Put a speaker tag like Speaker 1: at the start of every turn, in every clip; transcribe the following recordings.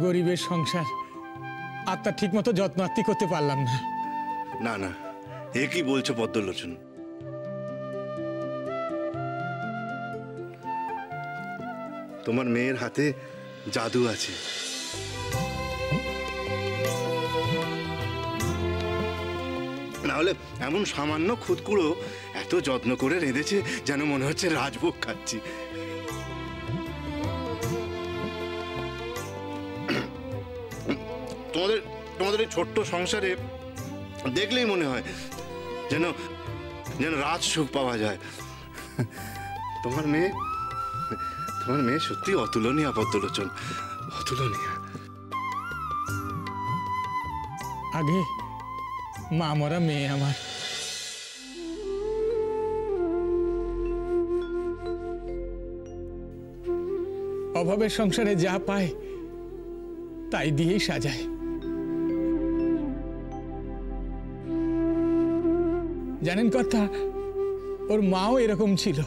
Speaker 1: গরিবের সংসার, আর তার ঠিক মতো যত্ন আত্তি করতে পারলাম না।
Speaker 2: না না, এ কি বলছো পদ্মলোচন? তোমার মেয়ের হাতে জাদু আছে। নাহলে এমন সামান্য খুদকুড়ো এত যত্ন করে রেঁধেছে যেন মনে হচ্ছে রাজভোগ খাচ্ছি। তোমাদের তোমাদের এই ছোট্ট সংসারে দেখলেই মনে হয় যেন যেন রাজ সুখ পাওয়া যায়। তোমার মেয়ে সত্যি অতুলনীয় পদ্মলোচন, অতুলনীয়।
Speaker 1: আগে মা মরা মেয়ে আমার, অভাবের সংসারে যা পায় তাই দিয়েই সাজায়। জানেন কথা, ওর মাও এরকম ছিল।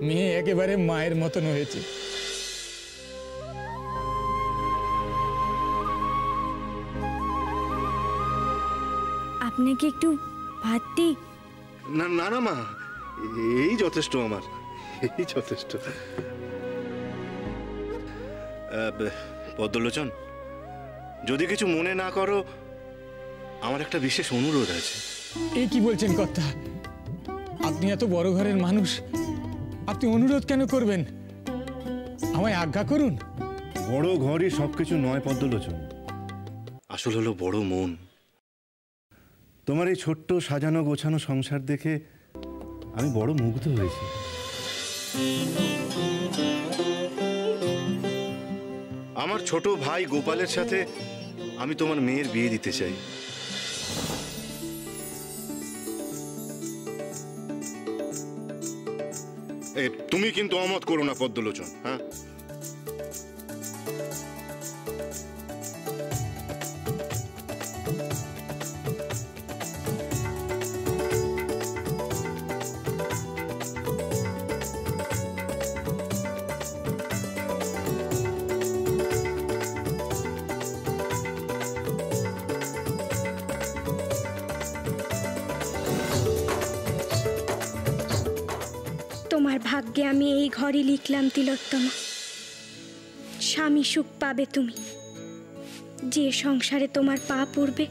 Speaker 1: মেয়ে একেবারে মায়ের মতন হয়েছে।
Speaker 3: আপনাকে একটু ভাত দিই?
Speaker 2: না না না মা, এই যথেষ্ট, আমার এই যথেষ্ট। পদ্মলোচন, যদি কিছু মনে না করো, আমার একটা বিশেষ অনুরোধ আছে।
Speaker 1: এ কি বলছেন কথা? আপনি এত বড় ঘরের মানুষ, আপনি অনুরোধ কেন করবেন? আমায় আজ্ঞা করুন।
Speaker 2: বড় ঘরই সবকিছু নয় পদ্মলোচন, আসল হলো বড় মন। তোমার এই ছোট্ট সাজানো গোছানো সংসার দেখে আমি বড় মুগ্ধ হয়েছি। আমার ছোট ভাই গোপালের সাথে আমি তোমার মেয়ের বিয়ে দিতে চাই। তুমি কিন্তু অমত করো না পদ্মলোচন, হ্যাঁ?
Speaker 3: তোমার ভাগ্যে আমি এই ঘরই লিখলাম তিলোত্তমা, স্বামী সুখ পাবে তুমি। যে সংসারে তোমার পা পড়বে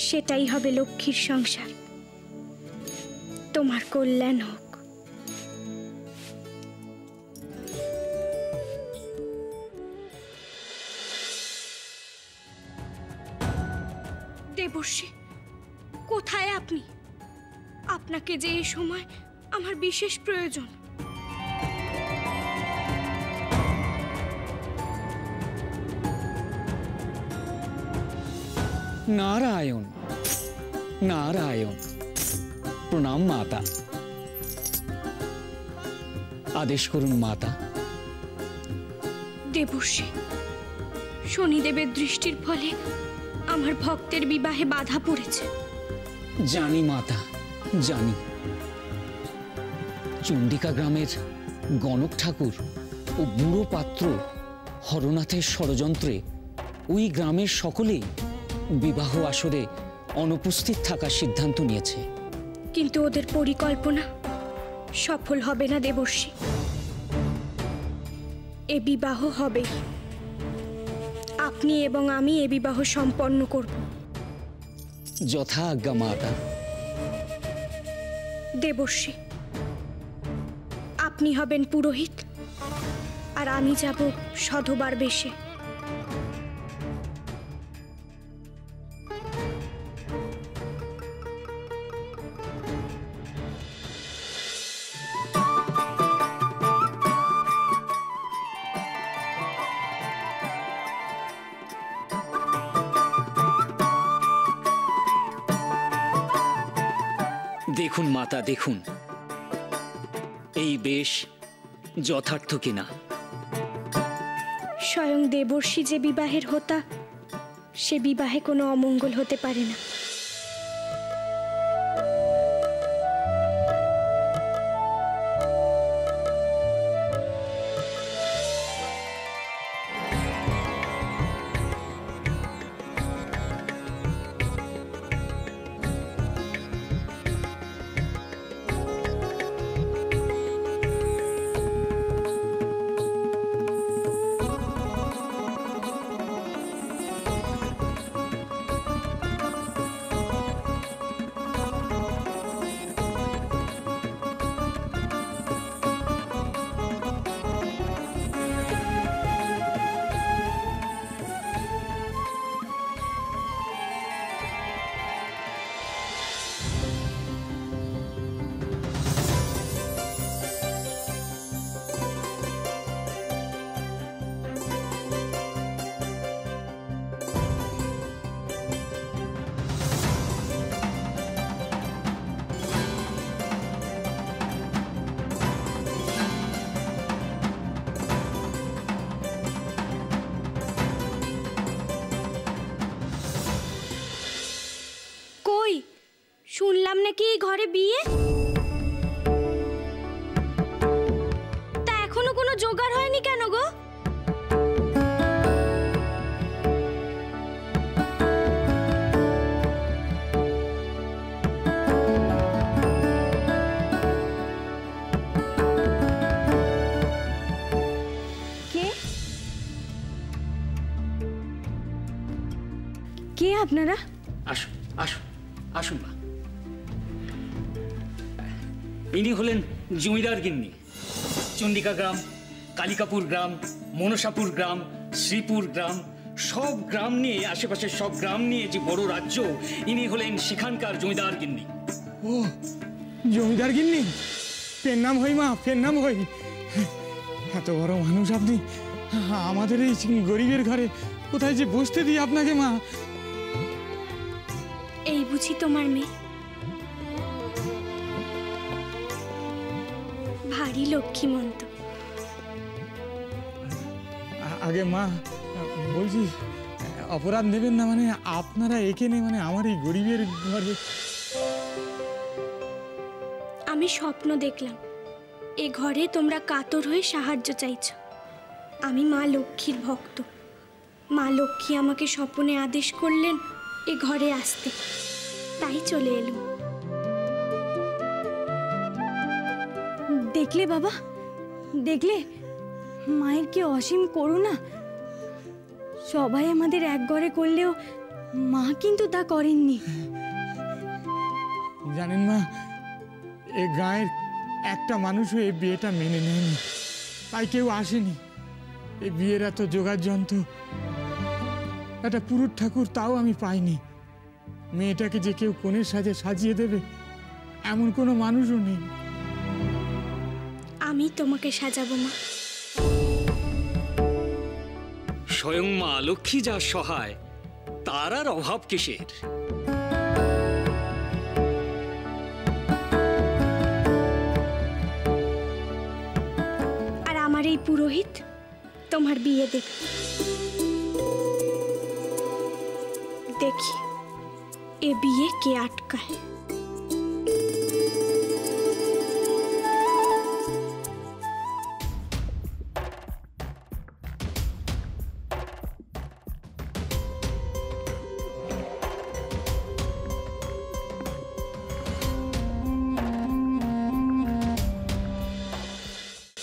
Speaker 3: সেটাই হবে লক্ষ্মীর সংসার। তোমার কল্যাণ হোক। দেবর্ষী, কোথায় আপনি? আপনাকে যে এই সময় আমার বিশেষ প্রয়োজন।
Speaker 4: नारायण नारायण। प्रणाम माता। आदेश करुन माता।
Speaker 3: দেবর্ষী, শনিদেবের দৃষ্টির ফলে আমার ভক্তের বিবাহে বাধা পড়েছে।
Speaker 4: জানি মাতা, জানি। চণ্ডিকা গ্রামের গণক ঠাকুর ও বুড়ো পাত্র হরনাথের ষড়যন্ত্রে ওই গ্রামের সকলেই বিবাহ আসরে অনুপস্থিত থাকার সিদ্ধান্ত নিয়েছে।
Speaker 3: কিন্তু ওদের পরিকল্পনা সফল হবে না দেবর্ষী। এ বিবাহ হবে। আপনি এবং আমি এ বিবাহ সম্পন্ন করব।
Speaker 4: যথা আজ্ঞা মাতা।
Speaker 3: দেবর্ষী, আপনি হবেন পুরোহিত আর আমি যাব সধবার বেশে।
Speaker 4: দেখুন মাতা, দেখুন এই বেশ যথার্থ কিনা।
Speaker 3: স্বয়ং দেবর্ষী যে বিবাহের হোতা, সে বিবাহে কোনো অমঙ্গল হতে পারে না। নাকি এই ঘরে বিয়ে? তা এখনো কোনো জোগাড় হয়নি কেন গো? কে আপনারা?
Speaker 4: আসুন আসুন আসুন মা। ইনি হলেন জমিদার গিন্নি। চন্ডিকা গ্রাম, কালিকাপুর গ্রাম, মনসাপুর গ্রাম, শ্রীপুর গ্রাম, সব গ্রাম নিয়ে, আশেপাশের সব গ্রাম নিয়ে যে বড় রাজ্য, ইনি হলেন সেখানকার জমিদার গিন্নি।
Speaker 1: ও জমিদার গিন্নি, পেন নাম হই মা, পেন নাম হই। এত বড় মানুষ আপনি, আমাদের এই গরিবের ঘরে কোথায় যে বসতে দিই আপনাকে মা।
Speaker 3: এই বুঝি তোমার মেয়ে? ভারী লক্ষ্মীমন্ত।
Speaker 1: আগে মা বলছি, অপরাধ নেবেন না, মানে আপনারা এখানে, মানে আমার এই গরিবের ঘরে।
Speaker 3: আমি স্বপ্ন দেখলাম এ ঘরে তোমরা কাতর হয়ে সাহায্য চাইছো। আমি মা লক্ষ্মীর ভক্ত। মা লক্ষ্মী আমাকে স্বপ্নে আদেশ করলেন এ ঘরে আসতে, তাই চলে এলুম।
Speaker 5: দেখলে বাবা, দেখলে মায়ের কি অসীম করুণা। সবাই আমাদের এক ঘরে করলেও মা কিন্তু তা করেননি।
Speaker 1: জানেন মা, এ গায়ের একটা মানুষও এই বিয়েটা মেনে নেয়নি, তাই কেউ আসেনি। এই বিয়ের এত জোগাড় যন্ত্র, একটা পুরুত ঠাকুর তাও আমি পাইনি। মেয়েটাকে যে কেউ কোণের সাজে সাজিয়ে দেবে এমন কোনো মানুষও নেই।
Speaker 3: আমি তোমাকে সাজাবো মা।
Speaker 4: স্বয়ং মা লক্ষ্মী যা সহায়, তার আর অভাব কিসের?
Speaker 3: আর আমার এই পুরোহিত তোমার বিয়ে দেবে। দেখি এ বিয়ে কে আটকায়।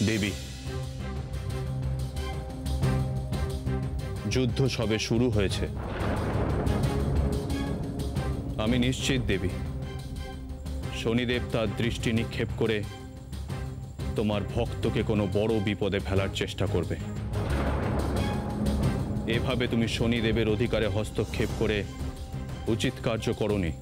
Speaker 6: দেবী, যুদ্ধ সবে শুরু হয়েছে। আমি নিশ্চিত দেবী, শনিদেব তার দৃষ্টি নিক্ষেপ করে তোমার ভক্তকে কোনো বড় বিপদে ফেলার চেষ্টা করবে। এভাবে তুমি শনিদেবের অধিকারে হস্তক্ষেপ করে উচিত কার্য করোনি।